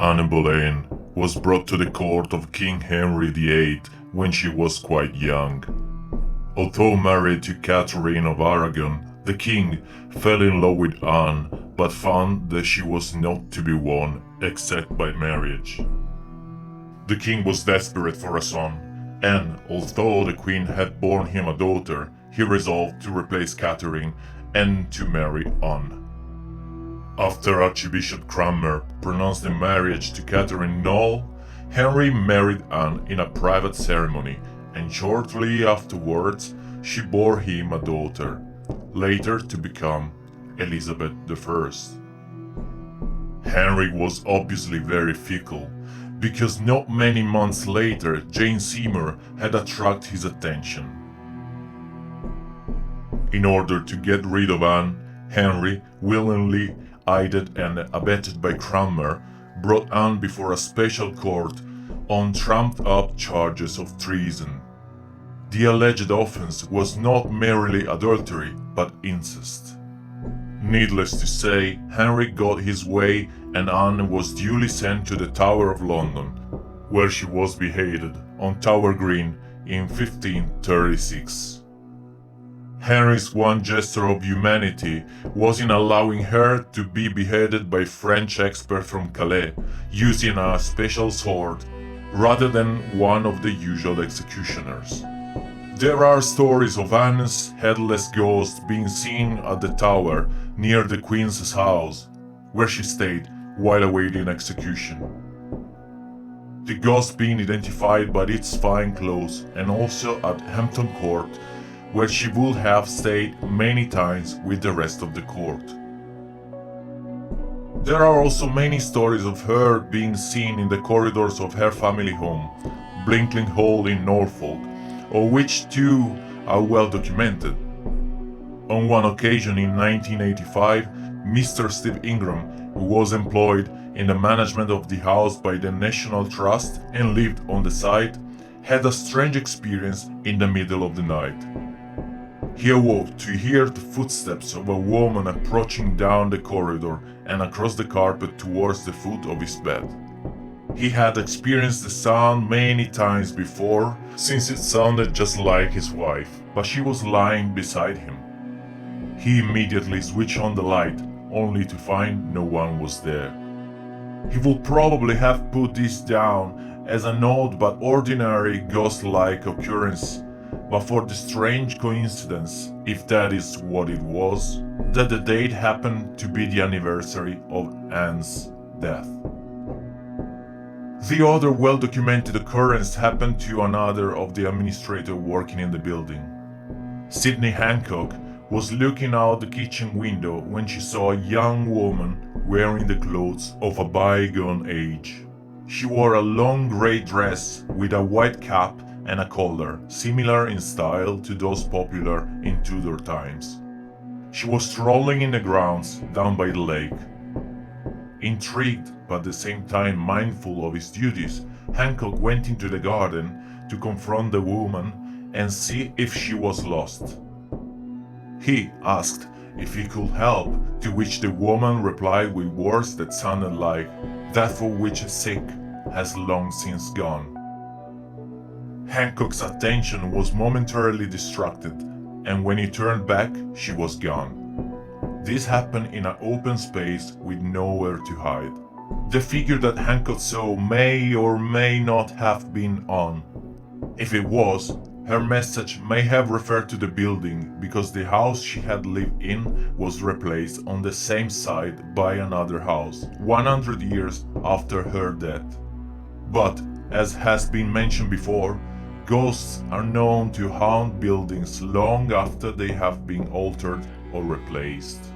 Anne Boleyn was brought to the court of King Henry VIII when she was quite young. Although married to Catherine of Aragon, the king fell in love with Anne but found that she was not to be won except by marriage. The king was desperate for a son, and although the queen had borne him a daughter, he resolved to replace Catherine and to marry Anne. After Archbishop Cranmer pronounced the marriage to Catherine null, Henry married Anne in a private ceremony, and shortly afterwards she bore him a daughter, later to become Elizabeth I. Henry was obviously very fickle, because not many months later Jane Seymour had attracted his attention. In order to get rid of Anne, Henry, willingly aided and abetted by Cranmer, brought Anne before a special court on trumped-up charges of treason. The alleged offense was not merely adultery, but incest. Needless to say, Henry got his way and Anne was duly sent to the Tower of London, where she was beheaded on Tower Green in 1536. Henry's one gesture of humanity was in allowing her to be beheaded by French expert from Calais, using a special sword, rather than one of the usual executioners. There are stories of Anne's headless ghost being seen at the tower near the Queen's house, where she stayed while awaiting execution. The ghost being identified by its fine clothes, and also at Hampton Court, where she would have stayed many times with the rest of the court. There are also many stories of her being seen in the corridors of her family home, Blinkling Hall in Norfolk, of which two are well documented. On one occasion in 1985, Mr. Steve Ingram, who was employed in the management of the house by the National Trust and lived on the site, had a strange experience in the middle of the night. He awoke to hear the footsteps of a woman approaching down the corridor and across the carpet towards the foot of his bed. He had experienced the sound many times before, since it sounded just like his wife, but she was lying beside him. He immediately switched on the light, only to find no one was there. He would probably have put this down as an odd but ordinary ghost-like occurrence, but for the strange coincidence, if that is what it was, that the date happened to be the anniversary of Anne's death. The other well-documented occurrence happened to another of the administrators working in the building. Sydney Hancock was looking out the kitchen window when she saw a young woman wearing the clothes of a bygone age. She wore a long grey dress with a white cap and a collar, similar in style to those popular in Tudor times. She was strolling in the grounds down by the lake. Intrigued, but at the same time mindful of his duties, Hancock went into the garden to confront the woman and see if she was lost. He asked if he could help, to which the woman replied with words that sounded like, "That for which is sick has long since gone." Hancock's attention was momentarily distracted, and when he turned back, she was gone. This happened in an open space with nowhere to hide. The figure that Hancock saw may or may not have been Anne. If it was, her message may have referred to the building because the house she had lived in was replaced on the same site by another house 100 years after her death. But, as has been mentioned before, ghosts are known to haunt buildings long after they have been altered or replaced.